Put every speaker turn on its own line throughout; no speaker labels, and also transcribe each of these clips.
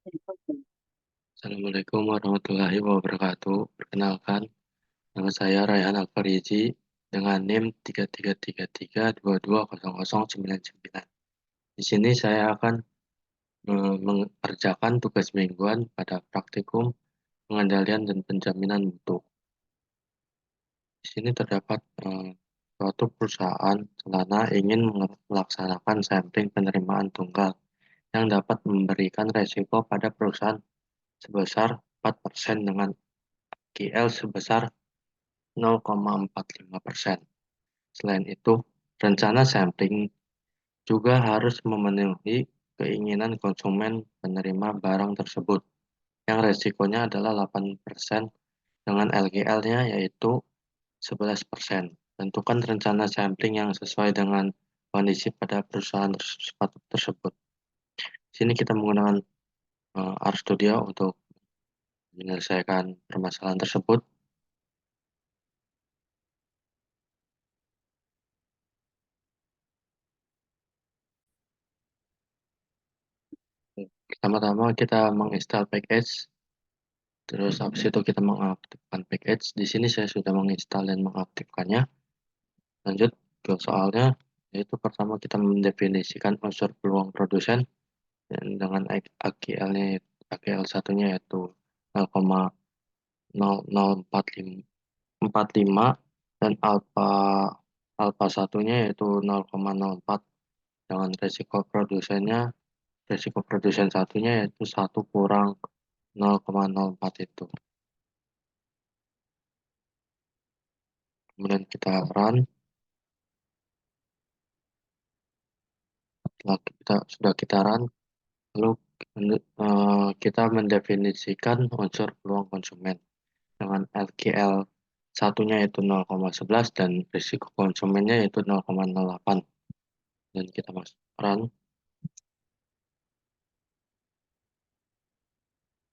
Assalamualaikum warahmatullahi wabarakatuh. Perkenalkan, nama saya Rayhan Alfarizi dengan NIM 3333220099. Di sini saya akan mengerjakan tugas mingguan pada praktikum pengendalian dan penjaminan mutu. Di sini terdapat suatu perusahaan celana ingin melaksanakan sampling penerimaan tunggal yang dapat memberikan resiko pada perusahaan sebesar 4% dengan GL sebesar 0,45%. Selain itu, rencana sampling juga harus memenuhi keinginan konsumen penerima barang tersebut, yang resikonya adalah 8% dengan LGL-nya yaitu 11%. Tentukan rencana sampling yang sesuai dengan kondisi pada perusahaan tersebut. Di sini kita menggunakan RStudio untuk menyelesaikan permasalahan tersebut. Pertama-tama kita menginstal package. Terus habis itu kita mengaktifkan package. Di sini saya sudah menginstal dan mengaktifkannya. Lanjut ke soalnya, yaitu pertama kita mendefinisikan unsur peluang produsen dan dengan AGL-nya AGL satunya yaitu 0,0045 dan alpha alpha satunya yaitu 0,04 dengan resiko produsen satunya yaitu 1 kurang 0,04 itu. Kemudian kita run. Setelah kita run, lalu kita mendefinisikan unsur peluang konsumen dengan LGL satunya yaitu 0,11 dan risiko konsumennya yaitu 0,08. Dan kita masuk run.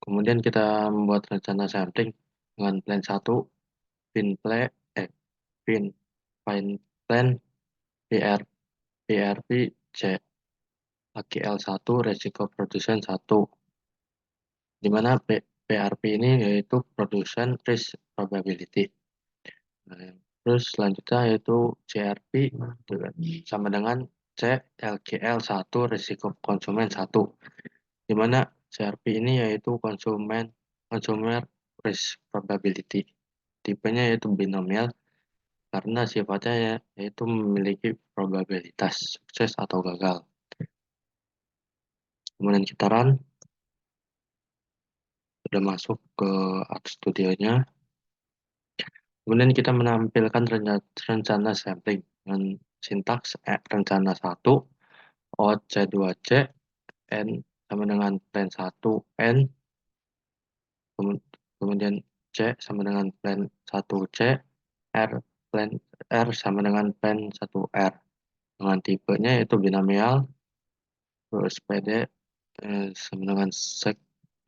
Kemudian kita membuat rencana sampling dengan plan 1, pin play, pin pin plan PR, PRP C, AGL 1, resiko produsen 1, di mana PRP ini yaitu Production Risk Probability. Nah, terus selanjutnya yaitu CRP sama dengan C LGL 1 risiko konsumen 1, di mana CRP ini yaitu consumer risk probability. Tipenya yaitu binomial karena sifatnya yaitu memiliki probabilitas sukses atau gagal. Kemudian kita run, sudah masuk ke RStudio-nya. Kemudian kita menampilkan rencana sampling dengan sintaks rencana 1, OC2C, N sama dengan plan 1, N, kemudian C sama dengan plan 1C, R, plan R sama dengan plan 1R. Dengan tipenya yaitu binomial, terus PD sama dengan sek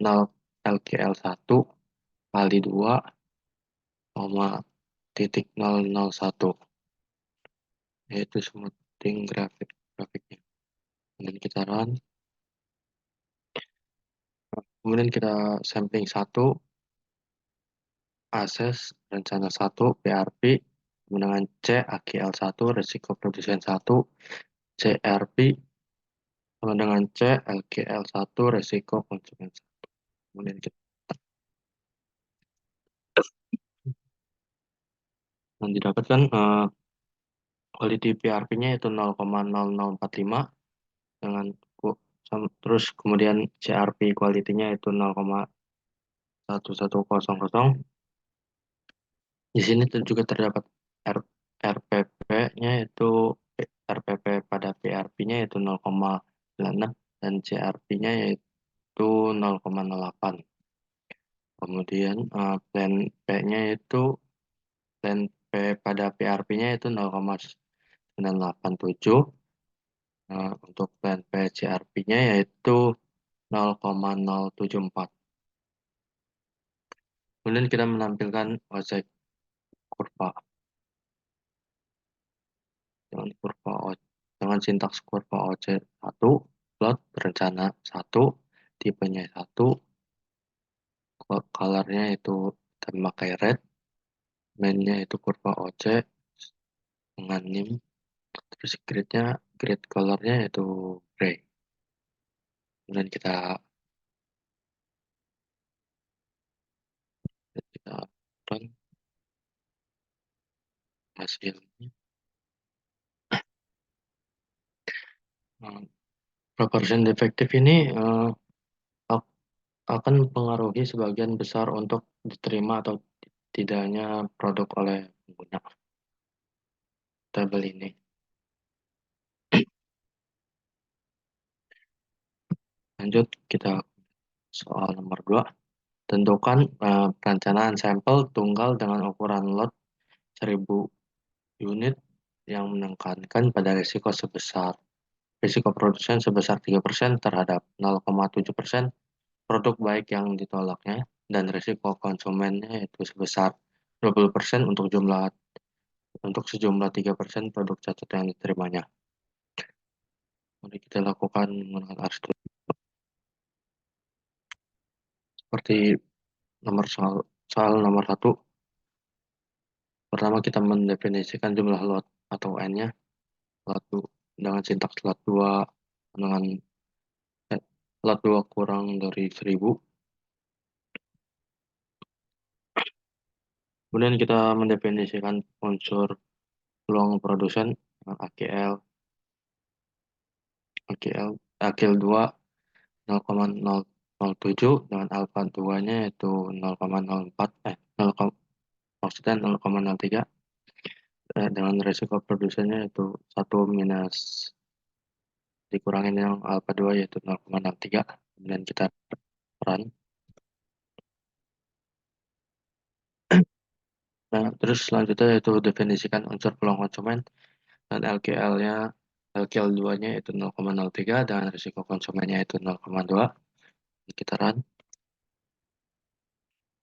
0 LGL 1 kali 2, titik 001, yaitu smoothing grafiknya. Kemudian kita run. Kemudian kita sampling 1, akses rencana 1, PRP, dengan C, AGL 1, resiko produsen 1, CRP, sama dengan C, LGL 1, resiko konsumen 1. Kemudian kita yang didapatkan quality PRP-nya itu 0,0045 dengan terus kemudian CRP quality-nya itu 0,1100. Di sini juga terdapat RPP-nya itu RPP pada PRP-nya yaitu 0,96 dan CRP-nya yaitu 0,08. Kemudian plan P-nya itu plan P pada PRP-nya itu 0,987. Untuk plan P CRP-nya yaitu 0,074. Kemudian kita menampilkan ojek kurva dengan sintaks kurva OC1, plot berencana 1, tipenya 1, colornya itu kita memakai red, mainnya itu kurva OC dengan NIM, terus grid colornya itu gray. Kemudian kita run hasilnya. Proportion defektif ini akan mempengaruhi sebagian besar untuk diterima atau tidaknya produk oleh pengguna tabel ini. Lanjut, kita soal nomor 2. Tentukan perencanaan sampel tunggal dengan ukuran lot 1000 unit yang menekankan pada risiko produsen sebesar 3% terhadap 0,7% produk baik yang ditolaknya, dan risiko konsumennya itu sebesar 20% untuk sejumlah 3% produk cacat yang diterimanya. Mari kita lakukan menggunakan RStudio. Seperti soal nomor 1, pertama kita mendefinisikan jumlah lot atau N-nya, dengan sintaks lot 2 dengan lot 2 kurang dari 1000. Kemudian kita mendefinisikan unsur peluang produsen AKL, AKL 2 0,007 dengan alfa 2-nya itu 0,04, maksudnya 0,03, dengan resiko produsennya itu 1 minus dikurangin yang alfa 2 yaitu 0,63. Kemudian kita run. Nah, terus selanjutnya yaitu definisikan unsur peluang konsumen, dan LKL 2-nya itu 0,03 dan risiko konsumennya itu 0,2. Kita run.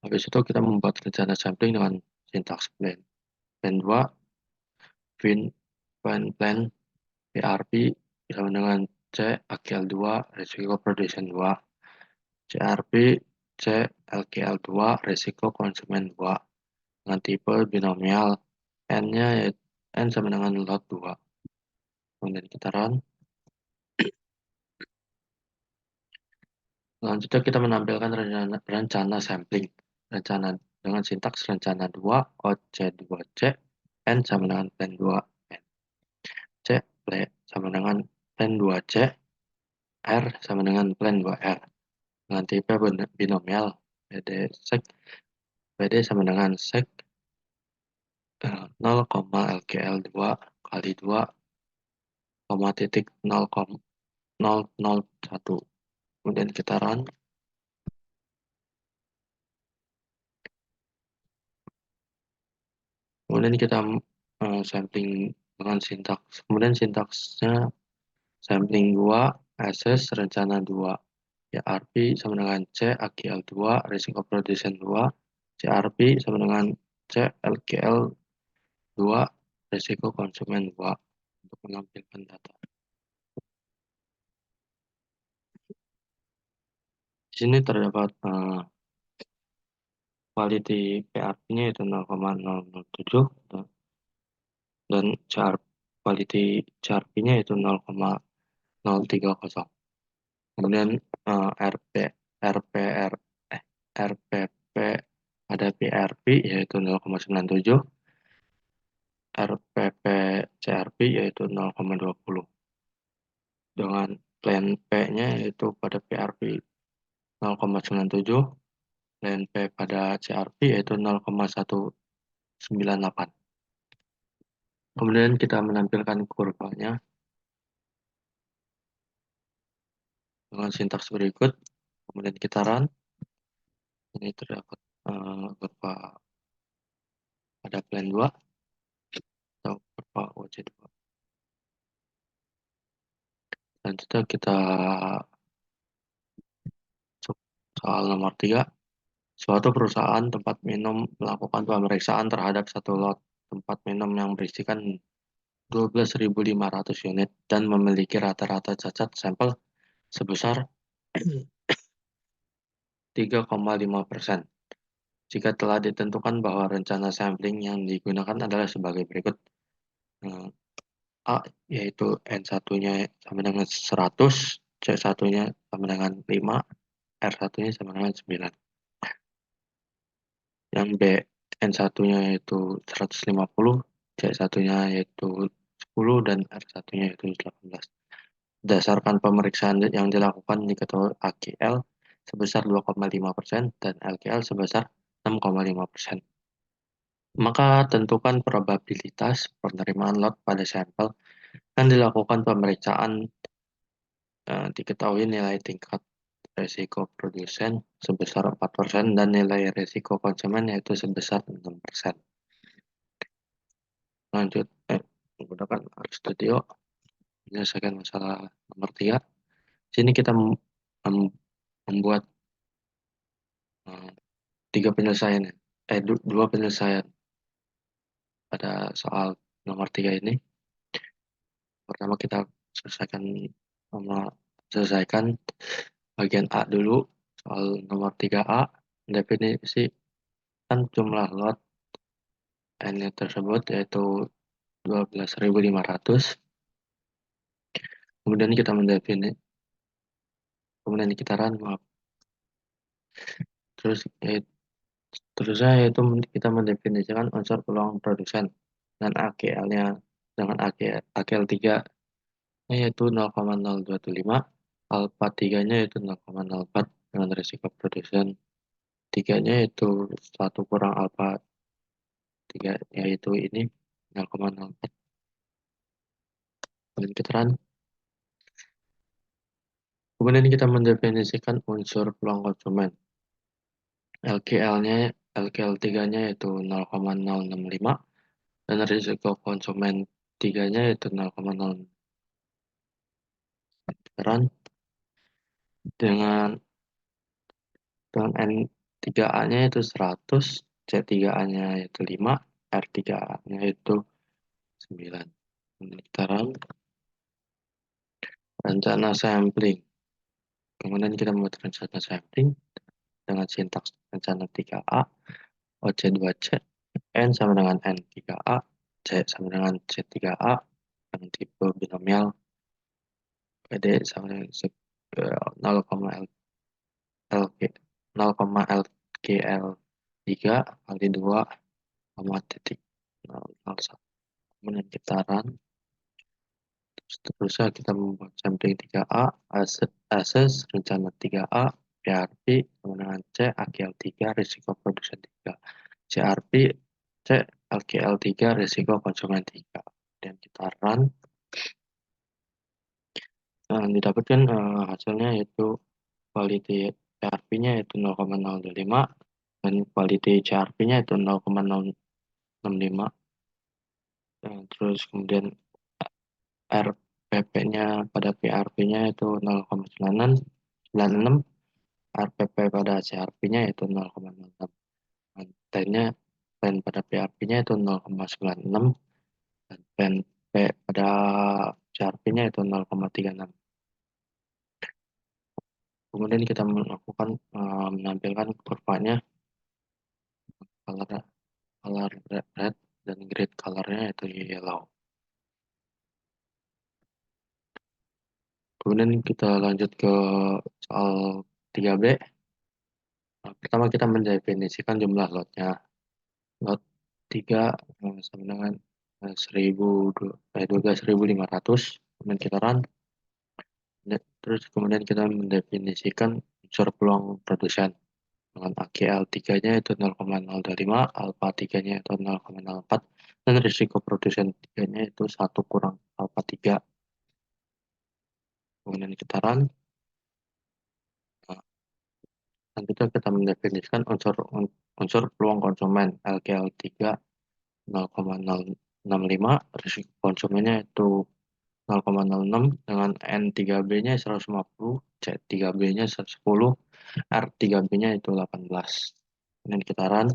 Habis itu kita membuat rencana sampling dengan sintaks plan 2, plan PRP sama dengan C AKL 2 risiko production 2, CRP C LKL 2 risiko konsumen 2 dengan tipe binomial, N-nya N sama dengan lot 2. Kemudian kita run. Selanjutnya kita menampilkan rencana sampling. Dengan sintaks rencana 2 OC2C N sama dengan plan 2 N. C sama dengan plan 2C, R sama dengan plan 2R. Dengan tipe binomial, PD sama dengan sec 0, LKL 2 kali 2, titik 0,001. Kemudian kita run. Kemudian kita sampling dengan sintaks. Kemudian sintaksnya sampling 2, SS rencana 2. CRP sama dengan C AKL 2, risiko production 2. CRP sama dengan C LKL 2, risiko konsumen 2. Untuk menampilkan data. Di sini terdapat quality PRP-nya itu 0,007 dan quality CRP-nya itu 0,030. Kemudian RPR, RPP ada PRP yaitu 0,97, RPP CRP yaitu 0,20. Dengan plan P-nya yaitu pada PRP 0,97, plan P pada CRP yaitu 0,198. Kemudian kita menampilkan kurvanya dengan sintaks berikut. Kemudian kita run. Ini terdapat kurva pada plan 2 atau kurva OC2. Selanjutnya kita soal nomor 3. Suatu perusahaan tempat minum melakukan pemeriksaan terhadap satu lot tempat minum yang berisikan 12.500 unit dan memiliki rata-rata cacat sampel sebesar 3,5%. Jika telah ditentukan bahwa rencana sampling yang digunakan adalah sebagai berikut. Eh, A, yaitu N1-nya sama dengan 100, C1-nya sama dengan 5, R1-nya sama dengan 9. Yang B, N1-nya yaitu 150, C1-nya yaitu 10, dan R1-nya yaitu 18. Berdasarkan pemeriksaan yang dilakukan diketahui AQL sebesar 2,5% dan LQL sebesar 6,5%. Maka tentukan probabilitas penerimaan lot pada sampel dan dilakukan pemeriksaan. Diketahui nilai tingkat resiko produsen sebesar 4% dan nilai resiko konsumen yaitu sebesar 6%. Lanjut, menggunakan RStudio menyelesaikan masalah nomor 3. Sini kita membuat eh, tiga penyelesaian, dua penyelesaian pada soal nomor 3 ini. Pertama kita selesaikan selesaikan bagian A dulu, soal nomor 3A, definisi kan jumlah lot N tersebut yaitu 12.500. Kemudian kita kemudian kita run, maaf. Terus terusnya yaitu kita mendefinisikan unsur peluang produsen dan AKL-nya dengan AKL 3 yaitu 0,025, alfa 3-nya yaitu 0,04 dengan risiko produsen 3-nya yaitu 1 kurang alfa 3 yaitu ini 0,04. Kemudian kita run. Kemudian kita mendefinisikan unsur peluang konsumen. LKL 3-nya yaitu 0,065 dan risiko konsumen 3-nya yaitu 0,0 run dengan N3A-nya yaitu 100, C3A-nya yaitu 5, R3A-nya yaitu 9. Kemudian kita run rencana sampling. Kemudian kita membuat rencana sampling dengan sintaks rencana 3A, OC2C, N sama dengan N3A, C sama dengan C3A, yang tipe binomial, PD sama dengan 0,LGL 3 kali 2, titik 001. Kemudian kita run. Seterusnya kita membuat sampling 3A, assess rencana 3A, PRP, kemudian C, AKL 3, risiko produsen 3, CRP, C, LKL 3, risiko konsumen 3. Dan kita run. Didapatkan hasilnya yaitu quality CRP-nya yaitu 0,025 dan quality CRP-nya itu 0,065. Terus kemudian RPP-nya pada PRP-nya itu 0,96, RPP pada CRP-nya itu 0,06. Dan pen pada PRP-nya itu 0,96 dan pen P pada CRP-nya itu 0,36. Kemudian kita melakukan menampilkan kurvanya color red dan grid colornya itu yellow. Kemudian kita lanjut ke soal 3B. Pertama kita mendefinisikan jumlah lotnya. Lot 3 sama dengan 12.500. Kemudian kita run. Terus kemudian kita mendefinisikan unsur peluang produsen. Dengan AKL 3-nya itu 0,025, alfa 3-nya itu 0,04, dan risiko produsen 3-nya itu 1 kurang alfa 3. Kemudian kita run. Nah, selanjutnya kita mendefinisikan unsur peluang konsumen LKL 3 0,065, risiko konsumennya itu 0,06 dengan N3B-nya 150, C3B-nya 110, R3B-nya itu 18. Kemudian kita run.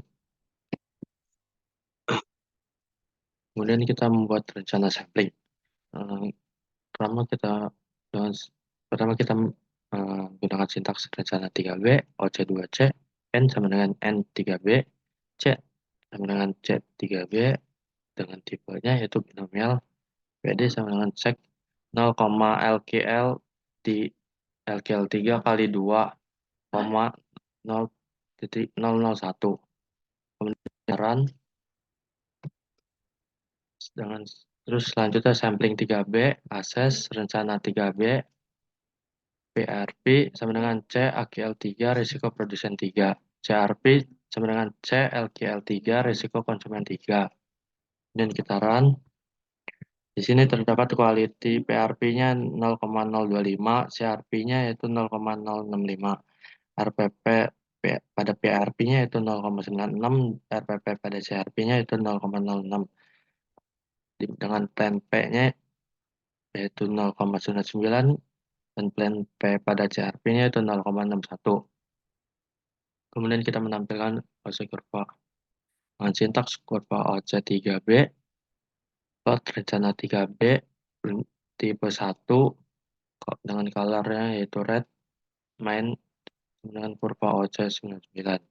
Kemudian kita membuat rencana sampling. Eh, pertama kita pertama kita menggunakan sintaks rencana 3B, OC2C, N sama dengan N3B, C sama dengan C3B, dengan tipenya yaitu binomial, PD sama dengan sec 0, LKL di LKL 3 kali 2, 0,001. Kemudian dengan terus selanjutnya sampling 3B, akses rencana 3B, PRP sama dengan C AKL 3 risiko produsen 3. CRP sama dengan C LKL 3 risiko konsumen 3. Dan kita run. Di sini terdapat quality PRP-nya 0,025, CRP-nya yaitu 0,065, RPP pada PRP-nya itu 0,96, RPP pada CRP-nya itu 0,06. Dengan plan P-nya yaitu 0,09 dan plan P pada CRP-nya itu 0,61. Kemudian kita menampilkan OC kurva dengan sintaks kurva OC3B, plot rencana 3B, tipe 1 dengan colornya yaitu red, main dengan kurva OC99.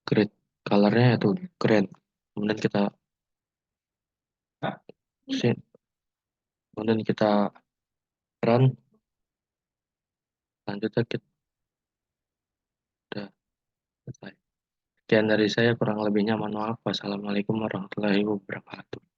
Grid colornya yaitu green. Kemudian kita kemudian kita run. Lanjutnya kita udah selesai. Sekian dari saya, kurang lebihnya mohon maaf. Wassalamualaikum warahmatullahi wabarakatuh.